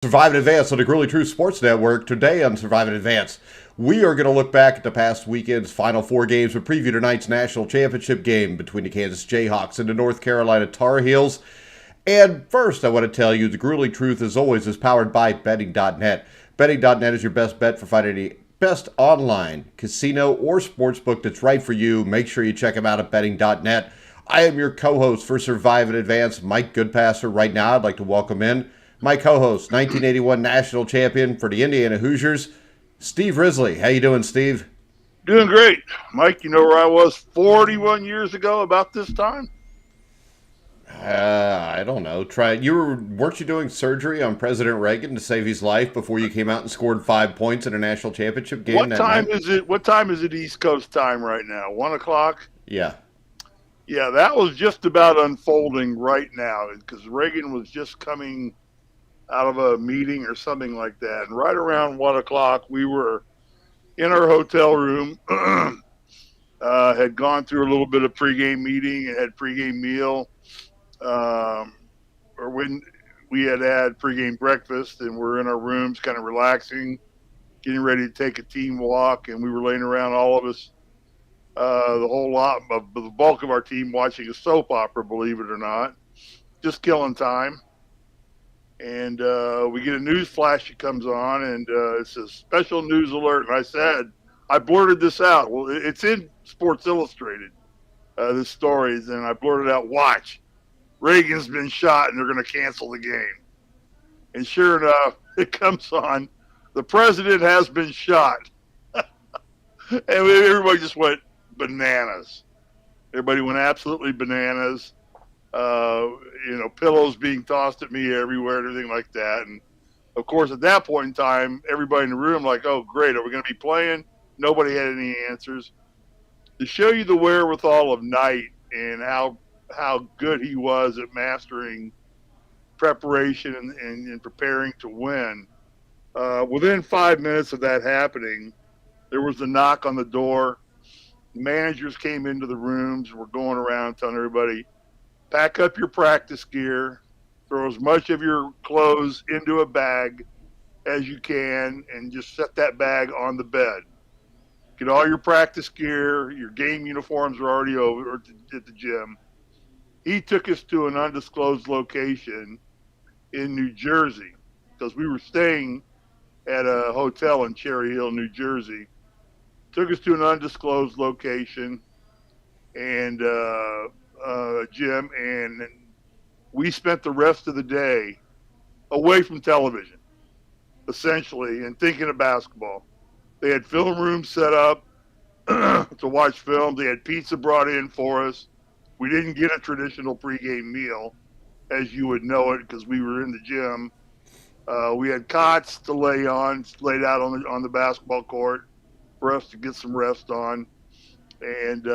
Survive in Advance on the Gruely True Sports Network. Today on Survive in Advance, we are going to look back at the past weekend's Final Four games and preview tonight's national championship game between the Kansas Jayhawks and the North Carolina Tar Heels. And first, I want to tell you the Gruely Truth, as always, is powered by Betting.net. Betting.net is your best bet for finding the best online casino or sportsbook that's right for you. Make sure you check them out at Betting.net. I am your co-host for Survive in Advance, Mike Goodpaster. Right now, I'd like to welcome in my co-host, 1981 national champion for the Indiana Hoosiers, Steve Risley. How you doing, Steve? Doing great. Mike, you know where I was 41 years ago about this time? I don't know. Weren't you doing surgery on President Reagan to save his life before you came out and scored 5 points in a national championship game What that time night? is it? What time is it East Coast time right now? 1 o'clock? Yeah. Yeah, that was just about unfolding right now because Reagan was just coming out of a meeting or something like that. And right around 1 o'clock, we were in our hotel room, had gone through a little bit of pregame meeting and had pregame meal. Or when we had pregame breakfast and we're in our rooms kind of relaxing, getting ready to take a team walk. And we were laying around, all of us, the whole lot, the bulk of our team watching a soap opera, believe it or not, just killing time. And we get a news flash that comes on, and it says special news alert. And I blurted this out. Well, it's in Sports Illustrated, this story, and I blurted out, watch, Reagan's been shot and they're going to cancel the game. And sure enough, it comes on, the president has been shot. And everybody just went bananas. Everybody went absolutely bananas. Pillows being tossed at me everywhere and everything like that. And of course, at that point in time, everybody in the room like, oh, great, are we going to be playing? Nobody had any answers. To show you the wherewithal of Knight and how good he was at mastering preparation and preparing to win, within 5 minutes of that happening, there was a knock on the door. Managers came into the rooms. We're going around telling everybody, pack up your practice gear, throw as much of your clothes into a bag as you can, and just set that bag on the bed. Get all your practice gear, your game uniforms are already over at the gym. He took us to an undisclosed location in New Jersey because we were staying at a hotel in Cherry Hill, New Jersey. Took us to an undisclosed location and gym, and we spent the rest of the day away from television, essentially, and thinking of basketball. They had film rooms set up to watch film. They had pizza brought in for us. We didn't get a traditional pregame meal, as you would know it, because we were in the gym. We had cots to laid out on the basketball court for us to get some rest on. And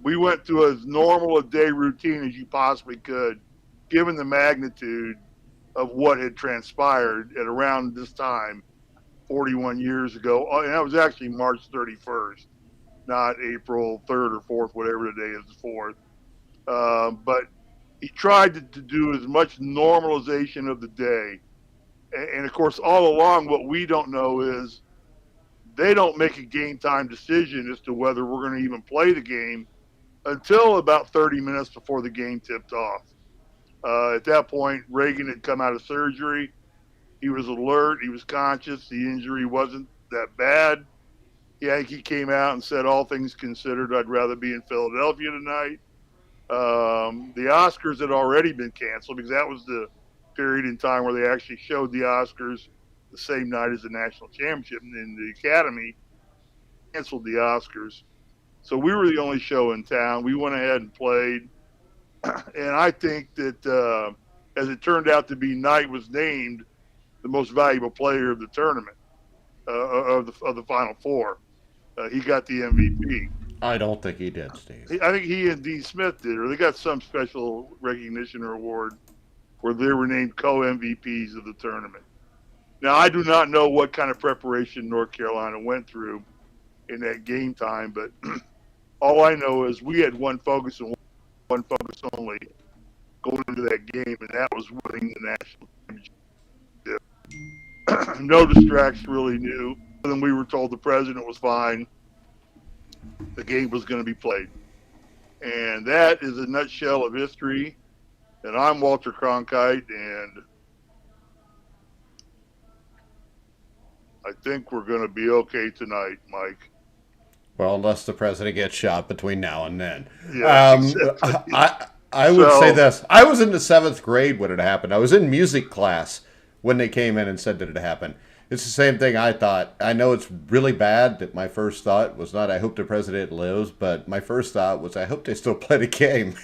we went through as normal a day routine as you possibly could, given the magnitude of what had transpired at around this time 41 years ago. And that was actually March 31st, not April 3rd or 4th, whatever the day is, the 4th. But he tried to do as much normalization of the day. And of course, all along, what we don't know is they don't make a game time decision as to whether we're going to even play the game until about 30 minutes before the game tipped off. At that point, Reagan had come out of surgery. He was alert. He was conscious. The injury wasn't that bad. Yeah, he came out and said, all things considered, I'd rather be in Philadelphia tonight. The Oscars had already been canceled because that was the period in time where they actually showed the Oscars the same night as the national championship, and the Academy canceled the Oscars. So we were the only show in town. We went ahead and played. And I think that as it turned out to be, Knight was named the most valuable player of the tournament, of the Final Four. He got the MVP. I don't think he did, Steve. I think he and Dean Smith did, or they got some special recognition or award where they were named co-MVPs of the tournament. Now, I do not know what kind of preparation North Carolina went through in that game time, but all I know is we had one focus and one focus only going into that game, and that was winning the national championship. No distractions really knew. Then we were told the president was fine. The game was going to be played. And that is a nutshell of history. And I'm Walter Cronkite, and I think we're going to be okay tonight, Mike. Well, unless the president gets shot between now and then. Yeah, exactly. I would say this. I was in the 7th grade when it happened. I was in music class when they came in and said that it happened. It's the same thing I thought. I know it's really bad that my first thought was not, I hope the president lives, but my first thought was, I hope they still play the game.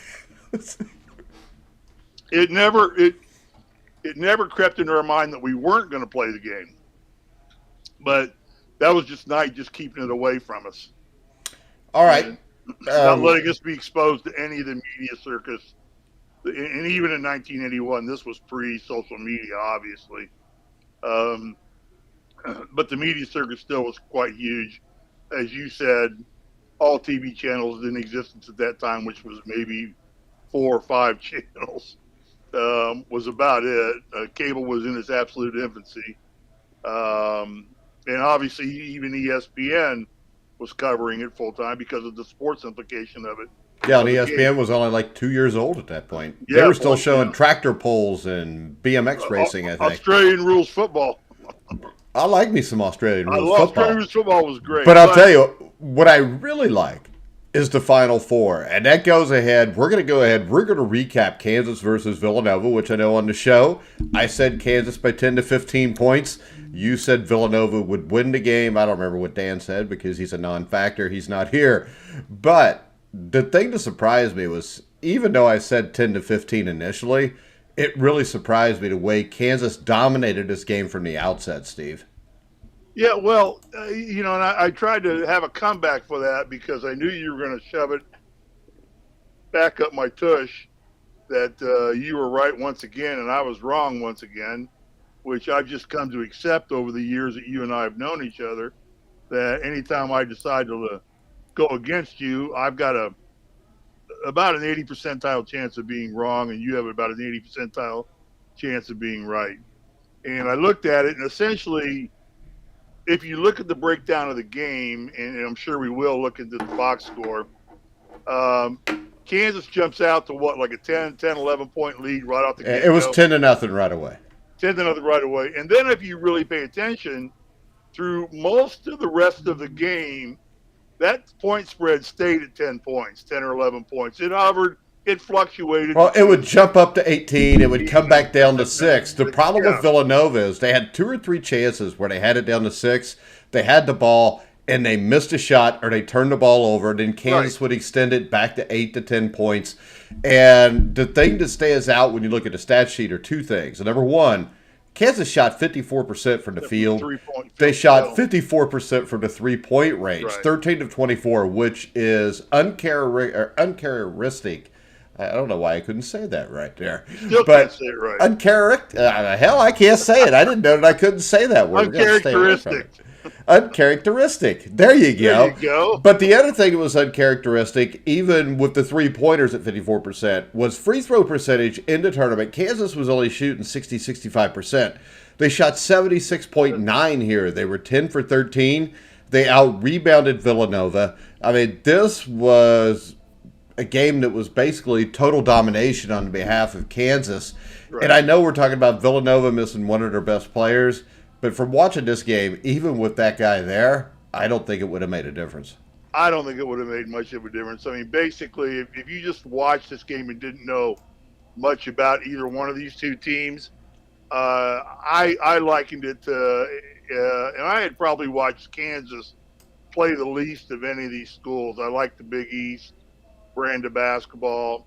It never crept into our mind that we weren't going to play the game. But that was just night, just keeping it away from us. All right. Not letting us be exposed to any of the media circus. And even in 1981, this was pre-social media, obviously. But the media circus still was quite huge. As you said, all TV channels in existence at that time, which was maybe 4 or 5 channels, was about it. Cable was in its absolute infancy. And obviously, even ESPN was covering it full time because of the sports implication of it. Yeah, and ESPN was only like 2 years old at that point. Yeah, they were still showing tractor pulls and BMX racing, I think. Australian rules football. I like me some Australian rules football. Australian rules football was great. But I'll tell you, what I really like is the Final Four. And that goes ahead. We're going to go ahead. We're going to recap Kansas versus Villanova, which I know on the show, I said Kansas by 10 to 15 points. You said Villanova would win the game. I don't remember what Dan said because he's a non-factor. He's not here. But the thing that surprised me was, even though I said 10 to 15 initially, it really surprised me the way Kansas dominated this game from the outset, Steve. Yeah, well, and I tried to have a comeback for that because I knew you were going to shove it back up my tush that you were right once again and I was wrong once again, which I've just come to accept over the years that you and I have known each other, that anytime I decide to go against you, I've got about an 80 percentile chance of being wrong, and you have about an 80 percentile chance of being right. And I looked at it, and essentially, if you look at the breakdown of the game, and I'm sure we will look into the box score, Kansas jumps out to like a 10, 11 point lead right off the game. It was 10 to nothing right away. 10 to nothing right away. And then if you really pay attention, through most of the rest of the game, that point spread stayed at 10 points, 10 or 11 points. It hovered. It fluctuated. Well, it would jump up to 18. It would come back down to 6. The problem with Villanova is they had 2 or 3 chances where they had it down to 6. They had the ball, and they missed a shot, or they turned the ball over. Then Kansas would extend it back to 8 to 10 points. And the thing that stands out when you look at the stat sheet are 2 things. Number one, Kansas shot 54% from the field. They shot 54% from the three-point range, 13 of 24, which is uncharacteristic. I don't know why I couldn't say that right there. Still can't say it right. Hell, I can't say it. I didn't know that I couldn't say that word. Uncharacteristic. Uncharacteristic. There you go. There you go. But the other thing that was uncharacteristic, even with the 3-pointers at 54%, was free throw percentage in the tournament. Kansas was only shooting 65%. They shot 76.9 here. They were 10 for 13. They out-rebounded Villanova. I mean, this was a game that was basically total domination on behalf of Kansas. Right. And I know we're talking about Villanova missing one of their best players, but from watching this game, even with that guy there, I don't think it would have made a difference. I don't think it would have made much of a difference. I mean, basically, if you just watched this game and didn't know much about either one of these two teams, I likened it to, and I had probably watched Kansas play the least of any of these schools. I like the Big East brand of basketball.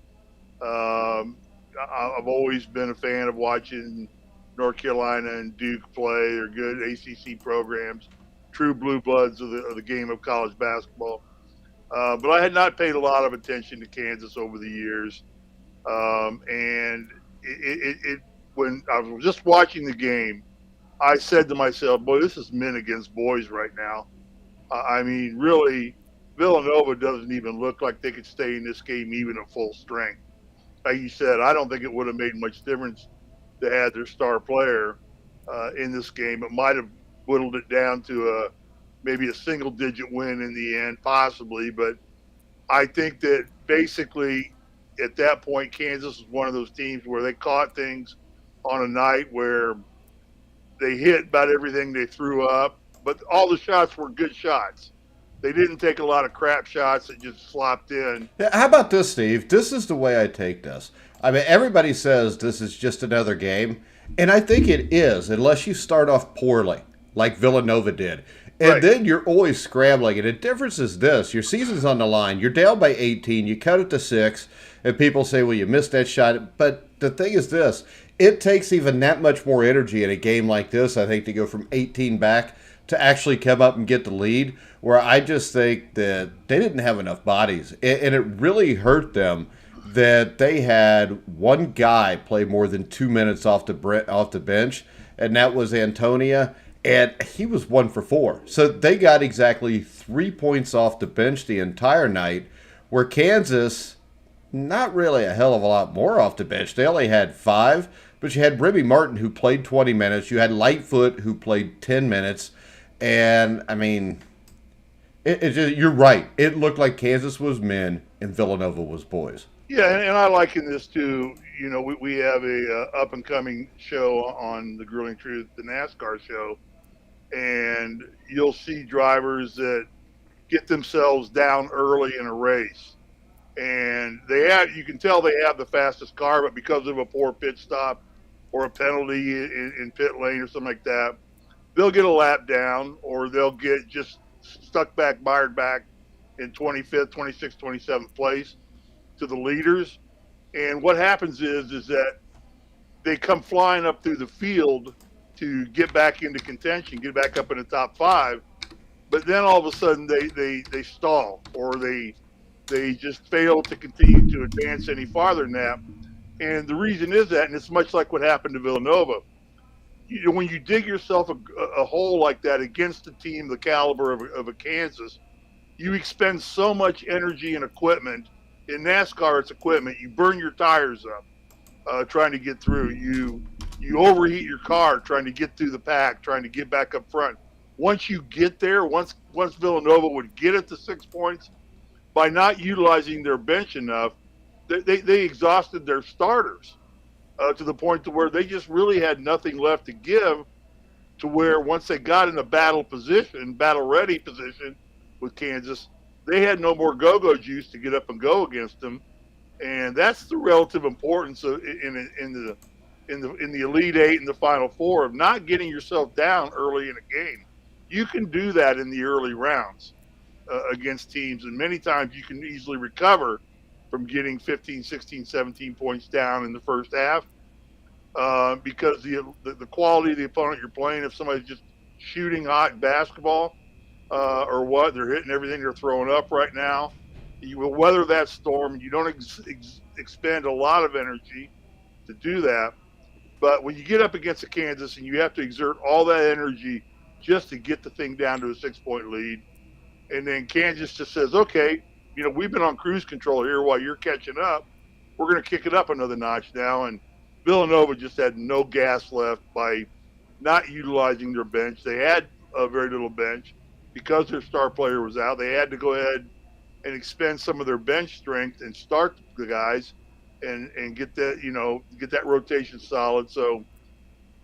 I've always been a fan of watching North Carolina and Duke play. They're good ACC programs, true blue bloods of the game of college basketball. But I had not paid a lot of attention to Kansas over the years. And when I was just watching the game, I said to myself, boy, this is men against boys right now. I mean, really, Villanova doesn't even look like they could stay in this game even at full strength. Like you said, I don't think it would have made much difference to add their star player. in this game. It might have whittled it down to maybe a single-digit win in the end, possibly. But I think that basically at that point, Kansas was one of those teams where they caught things on a night where they hit about everything they threw up, but all the shots were good shots. They didn't take a lot of crap shots that just flopped in. How about this, Steve? This is the way I take this. I mean, everybody says this is just another game, and I think it is, unless you start off poorly, like Villanova did. And Right. then you're always scrambling. And the difference is this: your season's on the line. You're down by 18. You cut it to 6, and people say, "Well, you missed that shot." But the thing is this: it takes even that much more energy in a game like this, I think, to go from 18 back to actually come up and get the lead. Where I just think that they didn't have enough bodies, and it really hurt them that they had one guy play more than 2 minutes off the bench, and that was Antonia, and he was 1 for 4. So they got exactly 3 points off the bench the entire night, where Kansas, not really a hell of a lot more off the bench. They only had 5, but you had Remy Martin, who played 20 minutes. You had Lightfoot, who played 10 minutes. And, I mean, you're right. It looked like Kansas was men and Villanova was boys. Yeah, and I liken this to, we have a up and coming show on the Grueling Truth, the NASCAR show, and you'll see drivers that get themselves down early in a race, and you can tell they have the fastest car, but because of a poor pit stop or a penalty in pit lane or something like that, they'll get a lap down, or they'll get just mired back in 25th, 26th, 27th place to the leaders. And what happens is that they come flying up through the field to get back into contention, get back up in the top 5, but then all of a sudden they stall, or they just fail to continue to advance any farther than that. And the reason is that, and it's much like what happened to Villanova, when you dig yourself a hole like that against a team the caliber of a Kansas, you expend so much energy and equipment. In NASCAR, it's equipment. You burn your tires up trying to get through. You overheat your car trying to get through the pack, trying to get back up front. Once you get there, once Villanova would get it to 6 points, by not utilizing their bench enough, they exhausted their starters to the point to where they just really had nothing left to give, to where once they got in a battle-ready position with Kansas, they had no more go-go juice to get up and go against them. And that's the relative importance of in the Elite Eight and the Final Four, of not getting yourself down early in a game. You can do that in the early rounds against teams, and many times you can easily recover from getting 15, 16, 17 points down in the first half because the quality of the opponent you're playing, if somebody's just shooting hot basketball or what, they're hitting everything they're throwing up right now, you will weather that storm. You don't expend a lot of energy to do that. But when you get up against a Kansas and you have to exert all that energy just to get the thing down to a 6-point lead, and then Kansas just says, okay, we've been on cruise control here while you're catching up. We're going to kick it up another notch now. And Villanova just had no gas left by not utilizing their bench. They had a very little bench because their star player was out. They had to go ahead and expend some of their bench strength and start the guys and get that rotation solid. So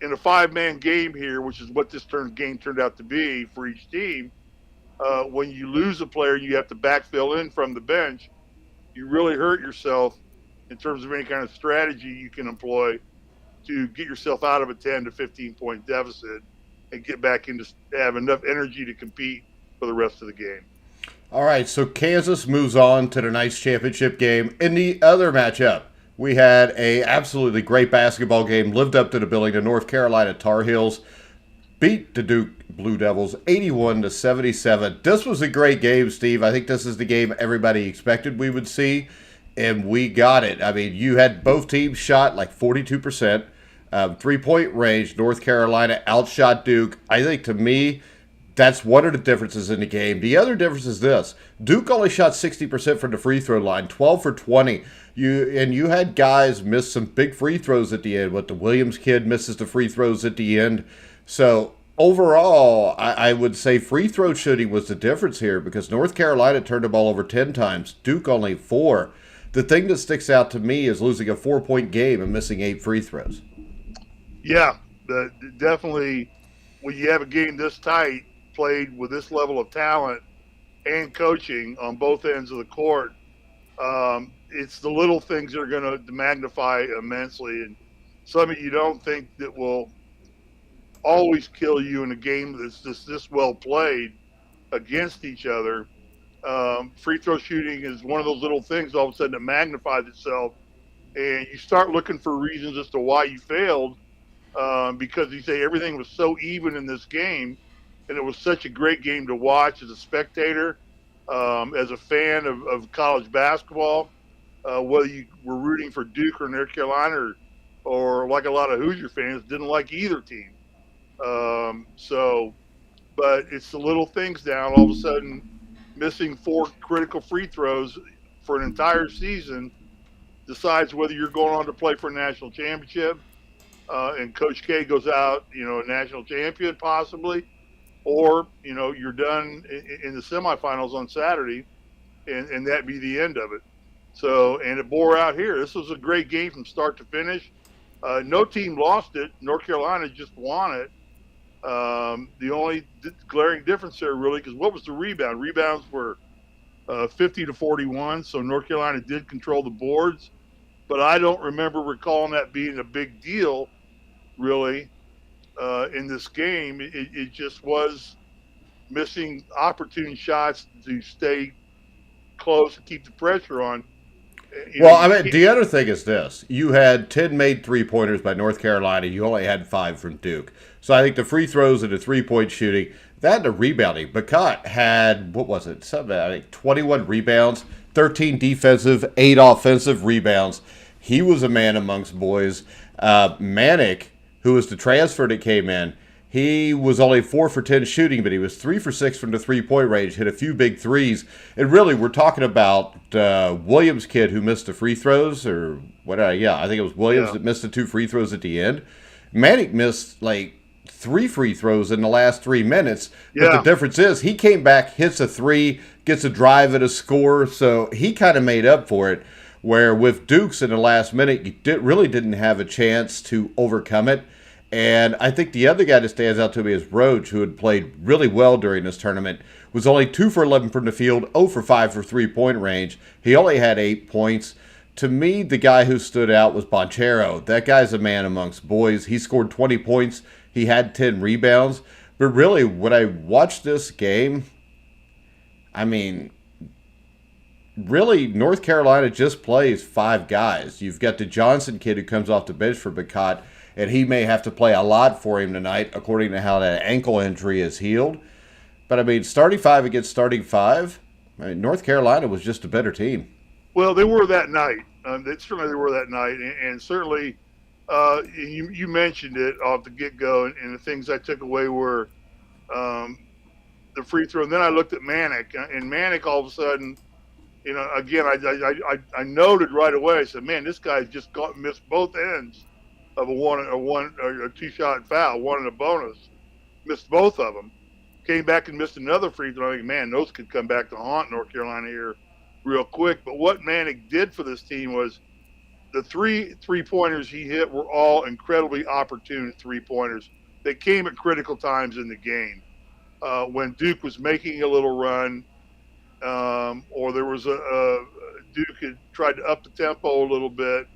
in a 5-man game here, which is what this game turned out to be for each team, when you lose a player, you have to backfill in from the bench. You really hurt yourself in terms of any kind of strategy you can employ to get yourself out of a 10 to 15 point deficit and get back into have enough energy to compete for the rest of the game. All right, so Kansas moves on to the nice championship game. In the other matchup, we had a absolutely great basketball game, lived up to the billing. The North Carolina Tar Heels beat the Duke Blue Devils 81-77. This was a great game, Steve. I think this is the game everybody expected we would see, and we got it. I mean, you had both teams shot like 42%, 3-point range. North Carolina outshot Duke. I think, to me, That's one of the differences in the game. The other difference is this: Duke only shot 60% from the free throw line, 12 for 20. You had guys miss some big free throws at the end. What the Williams kid misses the free throws at the end. So overall, I would say free throw shooting was the difference here because North Carolina turned the ball over 10 times, Duke only 4. The thing that sticks out to me is losing a 4-point game and missing 8 free throws. Yeah, definitely. When you have a game this tight, played with this level of talent and coaching on both ends of the court, it's the little things that are going to magnify immensely, and something you don't think that will always kill you in a game that's this well played against each other. Free throw shooting is one of those little things all of a sudden it magnifies itself, and you start looking for reasons as to why you failed, because you say everything was so even in this game, and it was such a great game to watch as a spectator, as a fan of college basketball, whether you were rooting for Duke or North Carolina, or like a lot of Hoosier fans, didn't like either team. But it's the little things down. All of a sudden, missing 4 critical free throws for an entire season decides whether you're going on to play for a national championship, and Coach K goes out, a national champion possibly, or, you're done in the semifinals on Saturday, and that be the end of it. So, and it bore out here. This was a great game from start to finish. No team lost it. North Carolina just won it. The only glaring difference there, really, because what was the rebound? Rebounds were 50 to 41, so North Carolina did control the boards. But I don't remember recalling that being a big deal, really, in this game. It just was missing opportune shots to stay close and keep the pressure on. The other thing is this. You had 10 made three-pointers by North Carolina. You only had 5 from Duke. So I think the free throws and the three-point shooting, that and the rebounding. Bacat had, 21 rebounds, 13 defensive, 8 offensive rebounds. He was a man amongst boys. Manick, who was the transfer that came in, he was only 4 for 10 shooting, but he was 3 for 6 from the three-point range, hit a few big threes. And really, we're talking about Williams' kid who missed the free throws, or what? I think it was Williams that missed the 2 free throws at the end. Manick missed 3 free throws in the last 3 minutes. But the difference is he came back, hits a 3, gets a drive and a score, so he kind of made up for it. Where with Dukes in the last minute, you really didn't have a chance to overcome it. And I think the other guy that stands out to me is Roach, who had played really well during this tournament, was only 2 for 11 from the field, 0 for 5 for three-point range. He only had 8 points. To me, the guy who stood out was Bonchero. That guy's a man amongst boys. He scored 20 points. He had 10 rebounds. But really, when I watched this game, really, North Carolina just plays 5 guys. You've got the Johnson kid who comes off the bench for Bacat, and he may have to play a lot for him tonight, according to how that ankle injury is healed. But, starting 5 against starting 5, North Carolina was just a better team. Well, they were that night. They were that night. And certainly, you mentioned it off the get-go, and the things I took away were the free throw. And then I looked at Manick, and Manick all of a sudden, again, I noted right away, I said, man, this guy's just missed both ends of a 2-shot foul, 1 and a bonus. Missed both of them. Came back and missed another free throw. I think, man, those could come back to haunt North Carolina here real quick. But what Manick did for this team was the 3 3-pointers he hit were all incredibly opportune 3-pointers. They came at critical times in the game. When Duke was making a little run, or there was Duke had tried to up the tempo a little bit.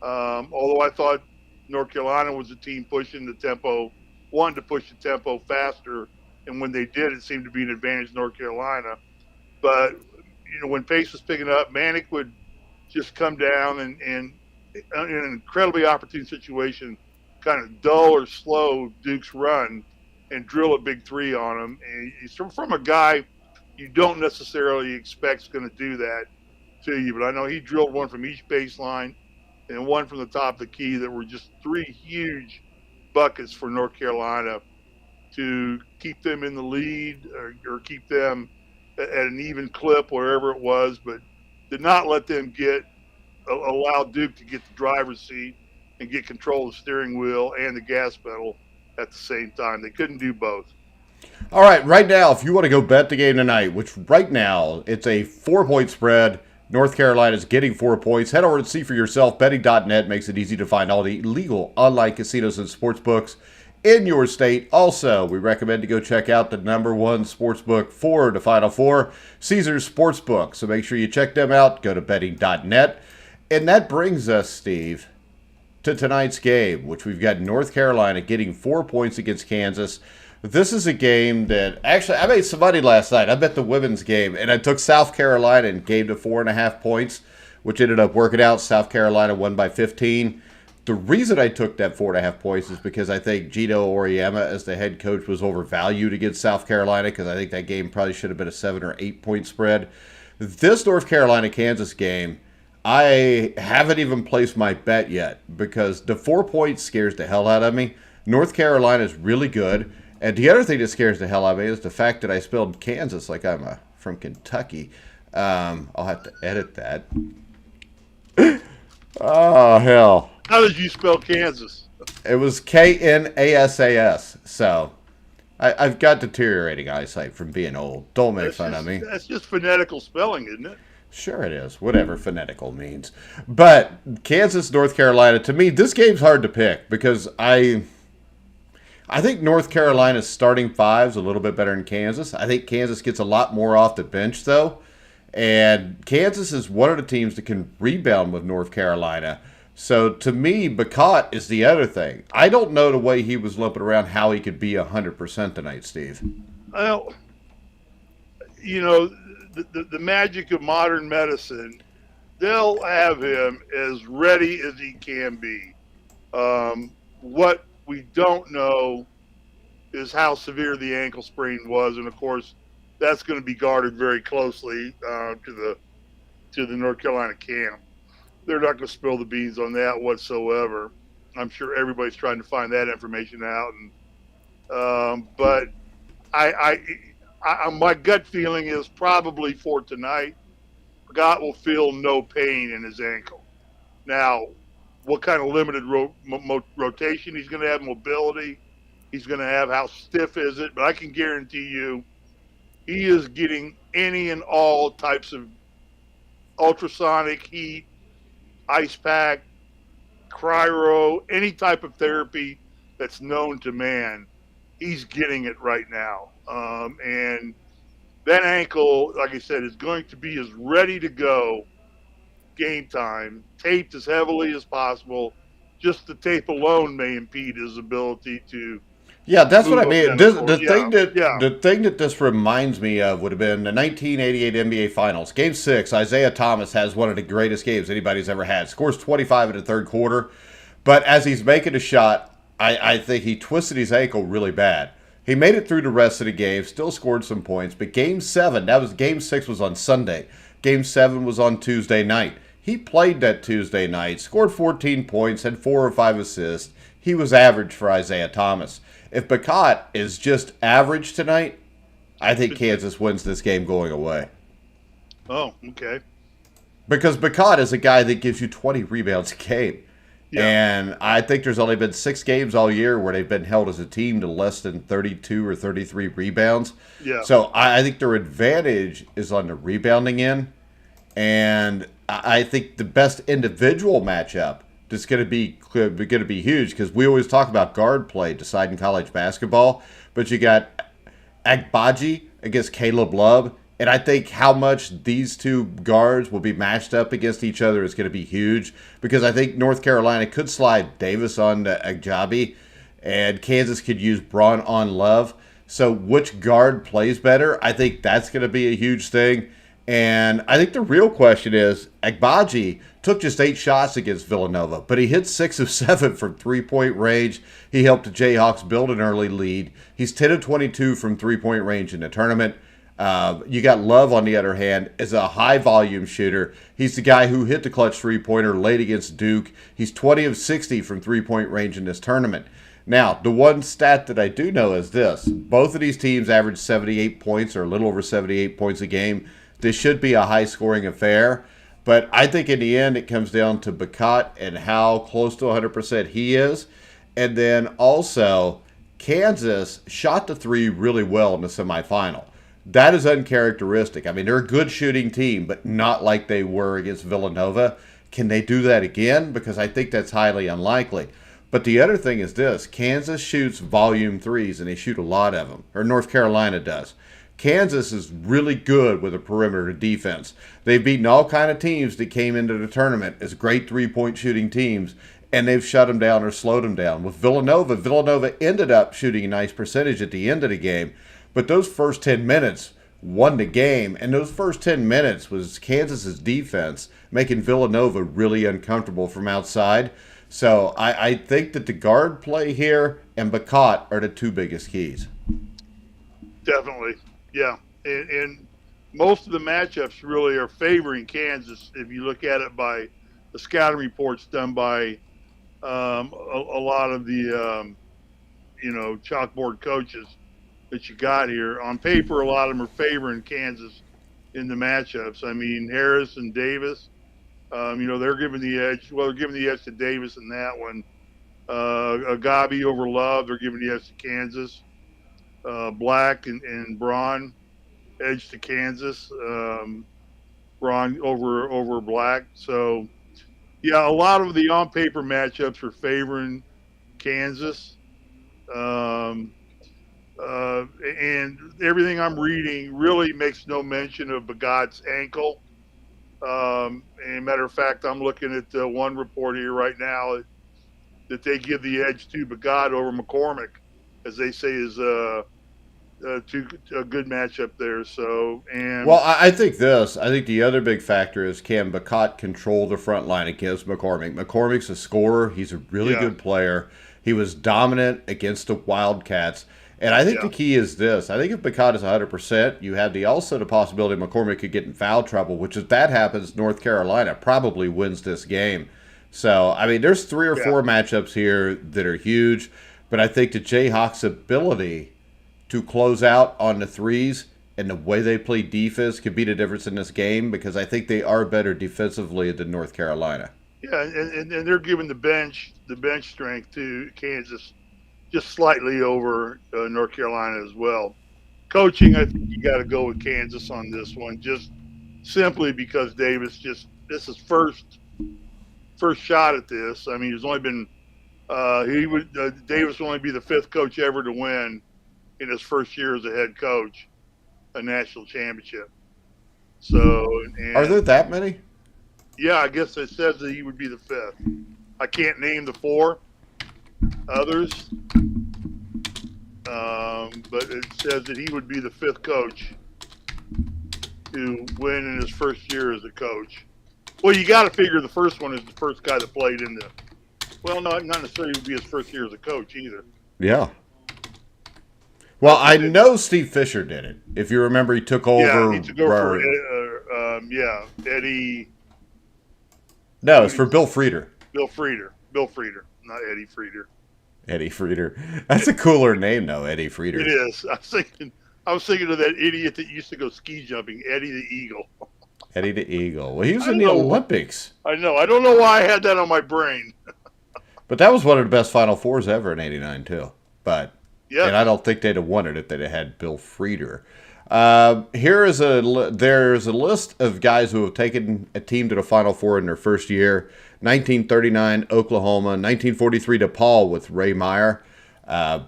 Although I thought North Carolina was a team pushing the tempo, wanted to push the tempo faster, and when they did, it seemed to be an advantage to North Carolina. But when pace was picking up, Manick would just come down and in an incredibly opportune situation, kind of dull or slow Duke's run and drill a big 3 on him. And he's from a guy you don't necessarily expect is going to do that to you. But I know he drilled 1 from each baseline and 1 from the top of the key that were just 3 huge buckets for North Carolina. to keep them in the lead or keep them at an even clip wherever it was, but did not let them allow Duke to get the driver's seat and get control of the steering wheel and the gas pedal at the same time. They couldn't do both. All right, right now, if you want to go bet the game tonight, which right now it's a 4-point spread, North Carolina is getting 4 points. Head over and see for yourself. Betting.net makes it easy to find all the legal online casinos and sports books in your state. Also, we recommend to go check out the #1 sportsbook for the Final Four, Caesars Sportsbook. So make sure you check them out. Go to betting.net. And that brings us, Steve, to tonight's game, which we've got North Carolina getting 4 points against Kansas. This is a game that, actually, I made some money last night. I bet the women's game, and I took South Carolina and gave to 4.5 points, which ended up working out. South Carolina won by 15. The reason I took that 4.5 points is because I think Gino Auriemma as the head coach was overvalued against South Carolina, because I think that game probably should have been a 7 or 8 point spread. This North Carolina-Kansas game, I haven't even placed my bet yet because the 4 points scares the hell out of me. North Carolina is really good. And the other thing that scares the hell out of me is the fact that I spelled Kansas like I'm from Kentucky. I'll have to edit that. Oh, hell. How did you spell Kansas? It was K-N-A-S-A-S. So I've got deteriorating eyesight from being old. Don't make fun of me. That's just phonetical spelling, isn't it? Sure it is. Whatever phonetical means. But Kansas, North Carolina, to me, this game's hard to pick because I think North Carolina's starting five is a little bit better than Kansas. I think Kansas gets a lot more off the bench, though. And Kansas is one of the teams that can rebound with North Carolina. So, to me, Bacot is the other thing. I don't know the way he was limping around how he could be 100% tonight, Steve. Well, you know, the magic of modern medicine, they'll have him as ready as he can be. What we don't know is how severe the ankle sprain was, and of course, that's going to be guarded very closely to the North Carolina camp. They're not going to spill the beans on that whatsoever. I'm sure everybody's trying to find that information out, and but my gut feeling is probably for tonight, Scott will feel no pain in his ankle. Now, what kind of limited rotation he's going to have, mobility he's going to have, how stiff is it, but I can guarantee you he is getting any and all types of ultrasonic heat, ice pack, cryo, any type of therapy that's known to man. He's getting it right now. And that ankle, like I said, is going to be as ready to go game time, taped as heavily as possible. Just the tape alone may impede his ability to. Yeah, that's what I mean. The thing that this reminds me of would have been the 1988 NBA Finals. Game 6, Isaiah Thomas has one of the greatest games anybody's ever had. Scores 25 in the third quarter. But as he's making a shot, I think he twisted his ankle really bad. He made it through the rest of the game, still scored some points. But Game 7, Game 6 was on Sunday. Game 7 was on Tuesday night. He played that Tuesday night, scored 14 points, had 4 or 5 assists. He was average for Isaiah Thomas. If Bacot is just average tonight, I think Kansas wins this game going away. Oh, okay. Because Bacot is a guy that gives you 20 rebounds a game. Yeah. And I think there's only been 6 games all year where they've been held as a team to less than 32 or 33 rebounds. Yeah. So I think their advantage is on the rebounding end. And I think the best individual matchup that's going to be huge, because we always talk about guard play deciding college basketball, but you got Agbaji against Caleb Love, and I think how much these two guards will be matched up against each other is going to be huge, because I think North Carolina could slide Davis on to Agbaji, and Kansas could use Braun on Love. So which guard plays better? I think that's going to be a huge thing. And I think the real question is, Agbaji took just 8 shots against Villanova, but he hit 6 of 7 from three-point range. He helped the Jayhawks build an early lead. He's 10 of 22 from three-point range in the tournament. You got Love, on the other hand, as a high-volume shooter. He's the guy who hit the clutch three-pointer late against Duke. He's 20 of 60 from three-point range in this tournament. Now, the one stat that I do know is this. Both of these teams average 78 points or a little over 78 points a game. This should be a high-scoring affair. But I think in the end it comes down to Bacot and how close to 100% he is. And then also, Kansas shot the three really well in the semifinal. That is uncharacteristic. I mean, they're a good shooting team, but not like they were against Villanova. Can they do that again? Because I think that's highly unlikely. But the other thing is this. Kansas shoots volume threes, and they shoot a lot of them. Or North Carolina does. Kansas is really good with a perimeter defense. They've beaten all kind of teams that came into the tournament as great three-point shooting teams, and they've shut them down or slowed them down. With Villanova ended up shooting a nice percentage at the end of the game, but those first 10 minutes won the game, and those first 10 minutes was Kansas's defense making Villanova really uncomfortable from outside. So I think that the guard play here and Bacot are the two biggest keys. Definitely. Yeah, and most of the matchups really are favoring Kansas if you look at it by the scouting reports done by a lot of the chalkboard coaches that you got here. On paper, a lot of them are favoring Kansas in the matchups. I mean, Harris and Davis, they're giving the edge. Well, they're giving the edge to Davis in that one. Agabi over Love, they're giving the edge to Kansas. Black and Braun edge to Kansas. Braun over Black. So, yeah, a lot of the on-paper matchups are favoring Kansas. And everything I'm reading really makes no mention of Bagot's ankle. And matter of fact, I'm looking at one report here right now that they give the edge to Bagot over McCormick, as they say is a good matchup there. So, and well, I think the other big factor is can Bacot control the front line against McCormick. McCormick's a scorer. He's a really good player. He was dominant against the Wildcats. And I think the key is this. I think if Bacot is 100%, you have also the possibility McCormick could get in foul trouble, which if that happens, North Carolina probably wins this game. So, I mean, there's 3 or 4 matchups here that are huge. But I think the Jayhawks' ability to close out on the threes and the way they play defense could be the difference in this game because I think they are better defensively than North Carolina. Yeah, and they're giving the bench strength to Kansas just slightly over North Carolina as well. Coaching, I think you got to go with Kansas on this one, just simply because Davis this is first shot at this. I mean, he's only been Davis will only be the 5th coach ever to win in his first year as a head coach a national championship. So, are there that many? Yeah, I guess it says that he would be the 5th. I can't name the 4 others, but it says that he would be the 5th coach to win in his first year as a coach. Well, you got to figure the first one is the first guy that played in the. Well, no, not necessarily would be his first year as a coach either. Yeah. Well, I know Steve Fisher did it. If you remember, he took over. Yeah, he took over for Eddie. No, it's for Bill Frieder. Bill Frieder, not Eddie Frieder. Eddie Frieder. That's a cooler name, though, Eddie Frieder. It is. I was thinking of that idiot that used to go ski jumping, Eddie the Eagle. Eddie the Eagle. Well, he was in the Olympics. I know. I don't know why I had that on my brain. But that was one of the best Final Fours ever in '89 too. But and I don't think they'd have won it if they'd have had Bill Frieder. There's a list of guys who have taken a team to the Final Four in their first year. 1939 Oklahoma, 1943 DePaul with Ray Meyer,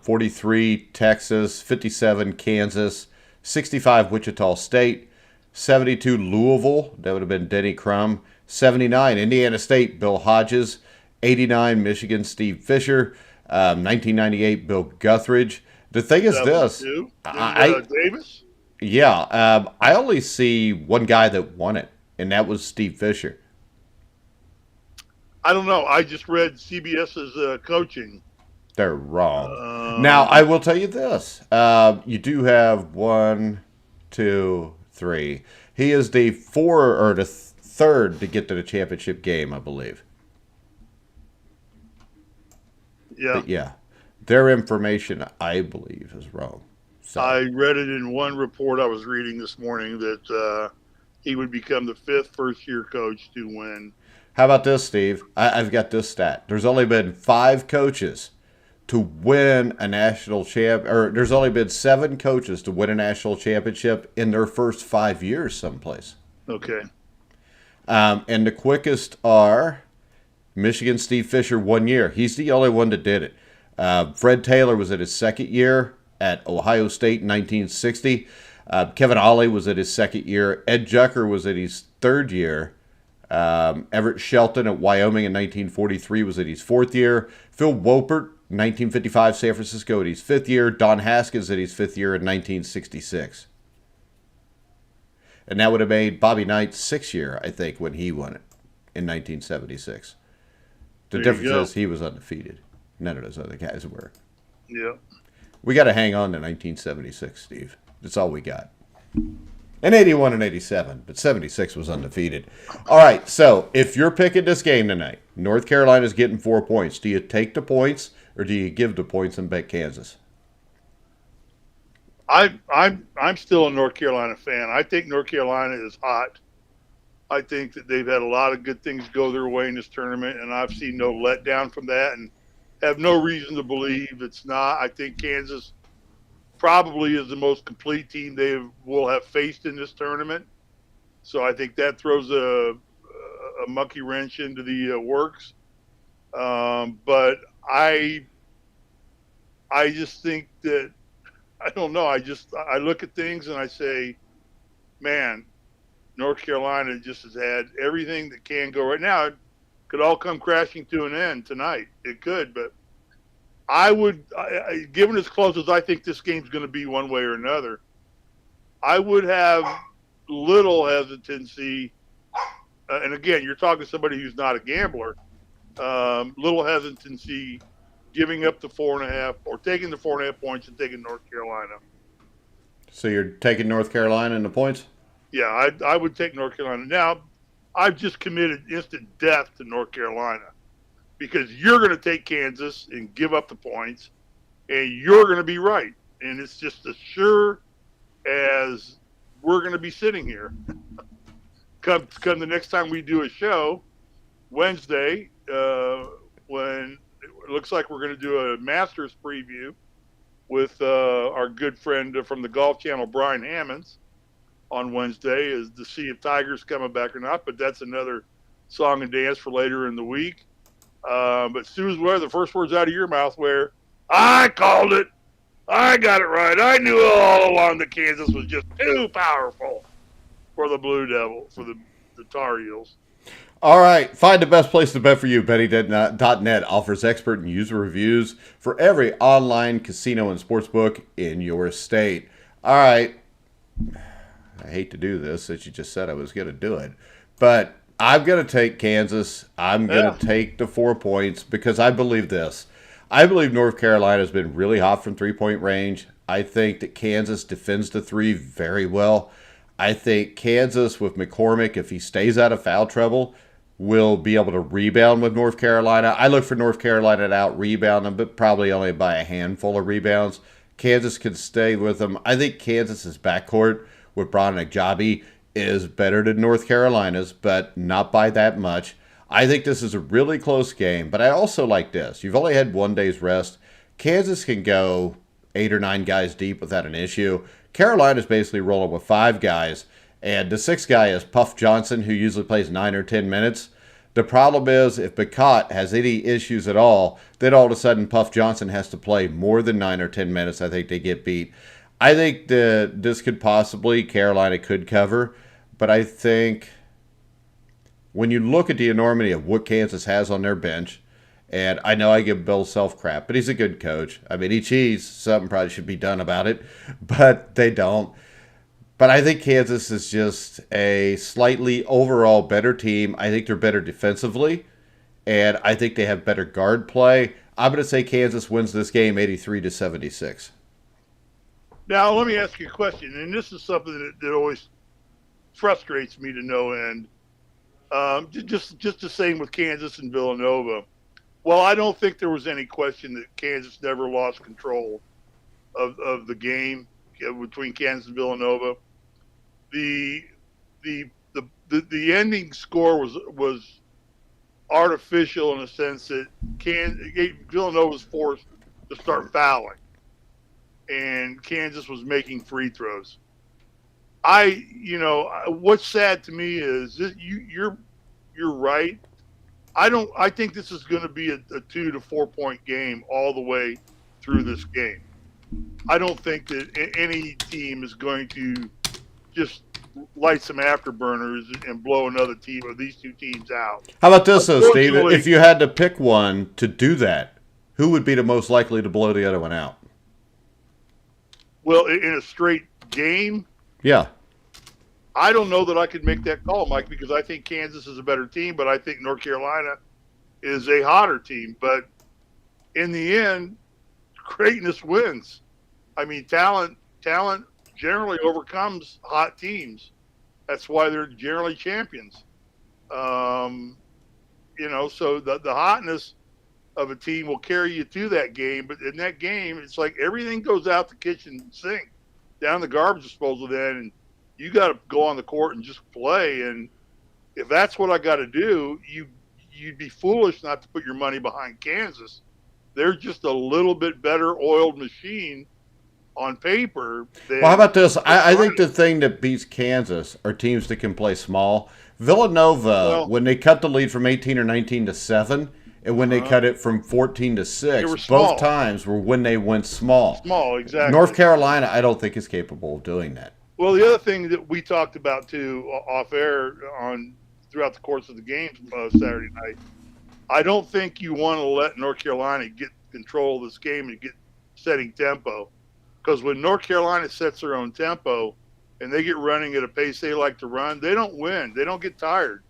43 Texas, 57 Kansas, 65 Wichita State, 72 Louisville, that would have been Denny Crum, 79 Indiana State, Bill Hodges, 89 Michigan, Steve Fisher, 1998 Bill Guthridge. The thing is this. Davis? Yeah, I only see one guy that won it, and that was Steve Fisher. I don't know. I just read CBS's coaching. They're wrong. Now, I will tell you this. You do have 1, 2, 3. He is the third to get to the championship game, I believe. Yeah. But yeah. Their information, I believe, is wrong. So, I read it in one report I was reading this morning that he would become the fifth first-year coach to win. how about this, Steve? I've got this stat. There's only been 5 coaches to win a national champ, or there's only been 7 coaches to win a national championship in their first 5 years someplace. Okay. And the quickest are Michigan Steve Fisher 1 year. He's the only one that did it. Fred Taylor was at his second year at Ohio State in 1960. Kevin Ollie was at his second year. Ed Jucker was at his third year. Everett Shelton at Wyoming in 1943 was at his fourth year. Phil Woepert, 1955, San Francisco at his fifth year. Don Haskins at his fifth year in 1966. And that would have made Bobby Knight's sixth year, I think, when he won it in 1976. The difference is he was undefeated. None of those other guys were. Yeah. We got to hang on to 1976, Steve. That's all we got. And 81 and 87, but 76 was undefeated. All right, so if you're picking this game tonight, North Carolina's getting 4 points. Do you take the points or do you give the points and bet Kansas? I'm still a North Carolina fan. I think North Carolina is hot. I think that they've had a lot of good things go their way in this tournament, and I've seen no letdown from that, and have no reason to believe it's not. I think Kansas probably is the most complete team they will have faced in this tournament. So I think that throws a monkey wrench into the works. But I just think that, I don't know. I look at things and I say, man, North Carolina just has had everything that can go right now. It could all come crashing to an end tonight. It could, but given as close as I think this game's going to be one way or another, I would have little hesitancy. And again, you're talking to somebody who's not a gambler. Little hesitancy giving up the 4.5 or taking the 4.5 points and taking North Carolina. So you're taking North Carolina in the points? Yeah, I would take North Carolina. Now, I've just committed instant death to North Carolina because you're going to take Kansas and give up the points, and you're going to be right. And it's just as sure as we're going to be sitting here. Come the next time we do a show, Wednesday, when it looks like we're going to do a Masters preview with our good friend from the Golf Channel, Brian Hammonds, on Wednesday, is to see if Tiger's coming back or not. But that's another song and dance for later in the week. But Sue's where the first words out of your mouth where I called it. I got it right. I knew all along that Kansas was just too powerful for the Blue Devil, for the Tar Heels. All right. Find the best place to bet for you. Betting.net offers expert and user reviews for every online casino and sportsbook in your state. All right. I hate to do this, since you just said I was going to do it. But I'm going to take Kansas. I'm going to take the 4 points because I believe this. I believe North Carolina has been really hot from three-point range. I think that Kansas defends the three very well. I think Kansas with McCormick, if he stays out of foul trouble, will be able to rebound with North Carolina. I look for North Carolina to out-rebound them, but probably only by a handful of rebounds. Kansas could stay with them. I think Kansas's backcourt with Braun and Ajabi is better than North Carolina's, but not by that much. I think this is a really close game, but I also like this. You've only had 1 day's rest. Kansas can go 8 or 9 guys deep without an issue. Carolina's basically rolling with 5 guys, and the 6th guy is Puff Johnson, who usually plays 9 or 10 minutes. The problem is if Bacot has any issues at all, then all of a sudden Puff Johnson has to play more than 9 or 10 minutes. I think they get beat. I think that this could possibly, Carolina could cover, but I think when you look at the enormity of what Kansas has on their bench, and I know I give Bill Self crap, but he's a good coach. I mean, he cheats. Something probably should be done about it, but they don't. But I think Kansas is just a slightly overall better team. I think they're better defensively, and I think they have better guard play. I'm going to say Kansas wins this game 83-76. Now, let me ask you a question, and this is something that always frustrates me to no end. Just the same with Kansas and Villanova. Well, I don't think there was any question that Kansas never lost control of the game between Kansas and Villanova. The the ending score was artificial in a sense that Villanova was forced to start fouling, and Kansas was making free throws. What's sad to me is that you're right. I think this is going to be a 2 to 4 point game all the way through this game. I don't think that any team is going to just light some afterburners and blow another team or these two teams out. How about this, though, Steve? If you had to pick one to do that, who would be the most likely to blow the other one out? Well, in a straight game, yeah, I don't know that I could make that call, Mike, because I think Kansas is a better team, but I think North Carolina is a hotter team. But in the end, greatness wins. I mean, talent generally overcomes hot teams. That's why they're generally champions. So the hotness of a team will carry you to that game. But in that game, it's like everything goes out the kitchen sink, down the garbage disposal then, and you got to go on the court and just play. And if that's what I got to do, you'd be foolish not to put your money behind Kansas. They're just a little bit better oiled machine on paper. Well, how about this? I think the thing that beats Kansas are teams that can play small. Villanova, when they cut the lead from 18 or 19 to 7, and when they cut it from 14 to 6, both times were when they went small. Small, exactly. North Carolina, I don't think is capable of doing that. Well, the other thing that we talked about too off air throughout the course of the game Saturday night, I don't think you want to let North Carolina get control of this game and get setting tempo, because when North Carolina sets their own tempo and they get running at a pace they like to run, they don't win. They don't get tired.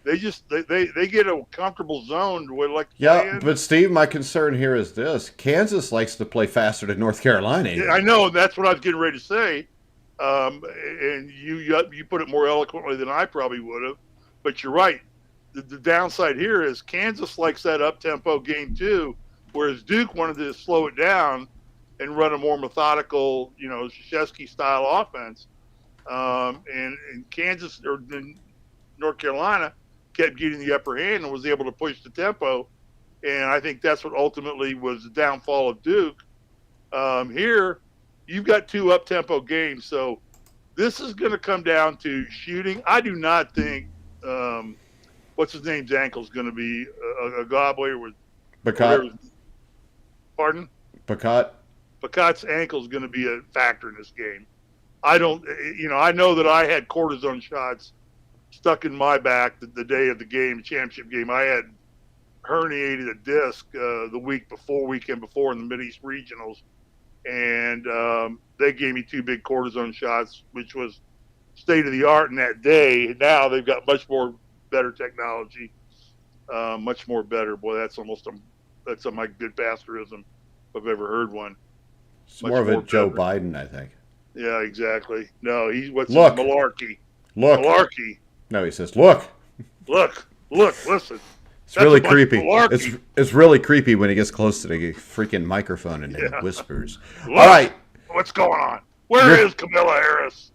They just they get a comfortable zone where like But Steve, my concern here is this: Kansas likes to play faster than North Carolina. Yeah, I know, that's what I was getting ready to say. And you put it more eloquently than I probably would have, but you're right. The downside here is Kansas likes that up-tempo game too, whereas Duke wanted to slow it down and run a more methodical, Krzyzewski-style offense. And Kansas or North Carolina kept getting the upper hand and was able to push the tempo, and I think that's what ultimately was the downfall of Duke. Here, you've got two up-tempo games, so this is going to come down to shooting. I do not think what's his name's ankle is going to be a gobbler with Bacot. Pardon? Bacot's ankle is going to be a factor in this game. I know that I had cortisone shots stuck in my back the day of the game, championship game. I had herniated a disc the weekend before in the Mideast Regionals. And they gave me 2 big cortisone shots, which was state of the art in that day. Now they've got much more better technology, much more better. Boy, that's my Goodpasterism if I've ever heard one. It's more of a Joe Biden, I think. Yeah, exactly. No, malarkey. Look. Malarkey. No, he says, look. Look, listen. It's really creepy. It's really creepy when he gets close to the freaking microphone and then whispers. Look, all right. What's going on? Where is Camilla Harris?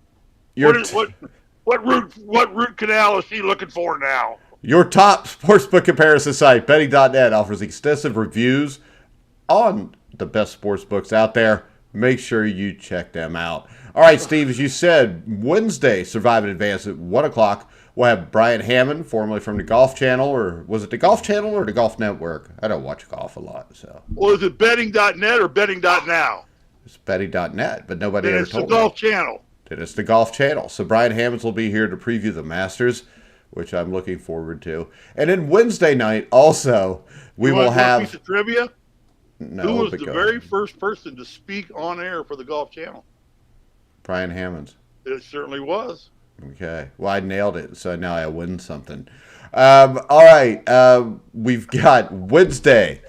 What root canal is she looking for now? Your top sportsbook comparison site, betting.net, offers extensive reviews on the best sportsbooks out there. Make sure you check them out. All right, Steve, as you said, Wednesday, Survive and Advance at 1 o'clock. We'll have Brian Hammond, formerly from the Golf Channel, or was it the Golf Channel or the Golf Network? I don't watch golf a lot, so. Well, is it betting.net or betting.now? It's betting.net, but nobody then ever it's told me. It's the Golf Channel. Then it's the Golf Channel. So Brian Hammonds will be here to preview the Masters, which I'm looking forward to. And then Wednesday night, also, we will have a piece of trivia. No, who was the very first person to speak on air for the Golf Channel? Brian Hammonds. It certainly was. Okay. Well, I nailed it, so now I win something. All right. We've got Wednesday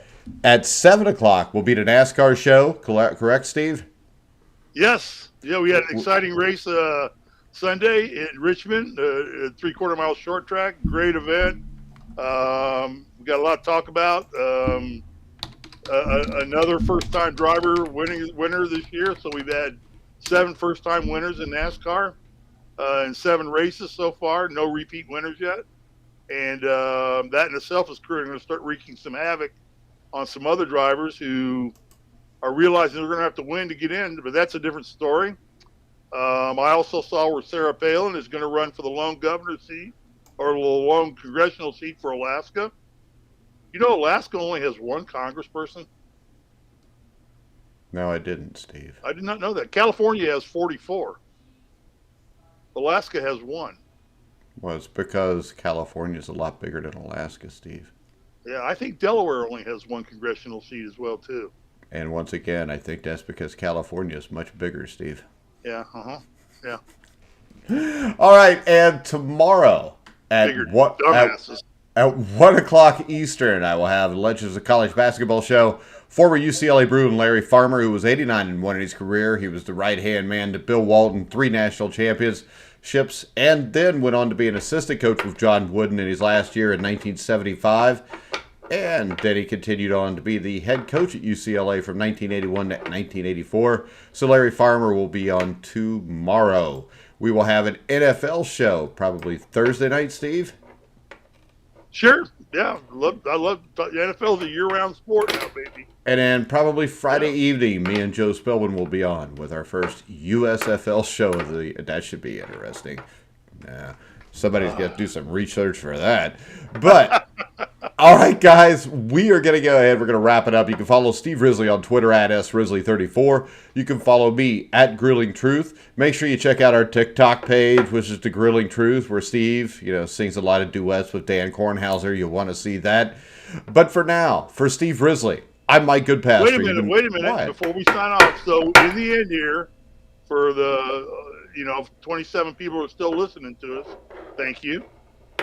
at 7 o'clock will be the NASCAR show. Correct, Steve? Yes. Yeah, we had an exciting race Sunday in Richmond, a 3/4 mile short track. Great event. We got a lot to talk about. Another first-time driver winner this year. So we've had 7 first-time winners in NASCAR in 7 races so far. No repeat winners yet. And that in itself is going to start wreaking some havoc on some other drivers who are realizing they're going to have to win to get in. But that's a different story. I also saw where Sarah Palin is going to run for the lone governor seat or the lone congressional seat for Alaska. You know, Alaska only has 1 congressperson. No, I didn't, Steve. I did not know that. California has 44. Alaska has 1. Well, it's because California's a lot bigger than Alaska, Steve. Yeah, I think Delaware only has 1 congressional seat as well, too. And once again, I think that's because California is much bigger, Steve. Yeah, yeah. All right, and tomorrow at what? At 1 o'clock Eastern, I will have the Legends of College Basketball show. Former UCLA Bruin Larry Farmer, who was 89-1 in his career. He was the right-hand man to Bill Walton, 3 national championships, and then went on to be an assistant coach with John Wooden in his last year in 1975. And then he continued on to be the head coach at UCLA from 1981 to 1984. So Larry Farmer will be on tomorrow. We will have an NFL show probably Thursday night, Steve. Sure. Yeah. I love the NFL is a year-round sport now, baby. And then probably Friday evening, me and Joe Spillman will be on with our first USFL show of the. That should be interesting. Somebody's got to do some research for that. But, all right, guys, we are going to go ahead. We're going to wrap it up. You can follow Steve Risley on Twitter at srisley34. You can follow me at Grilling Truth. Make sure you check out our TikTok page, which is The Grilling Truth, where Steve, sings a lot of duets with Dan Kornhauser. You'll want to see that. But for now, for Steve Risley, I'm Mike Goodpaster. Wait a minute. Before we sign off, so in the end here, for the 27 people who are still listening to us, thank you.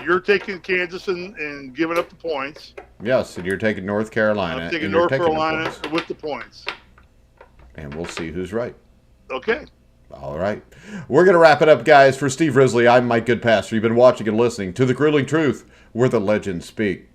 You're taking Kansas and giving up the points. Yes, and you're taking North Carolina. I'm taking North Carolina with the points. And we'll see who's right. Okay. All right. We're going to wrap it up, guys. For Steve Risley, I'm Mike Goodpaster. You've been watching and listening to The Grilling Truth, where the legends speak.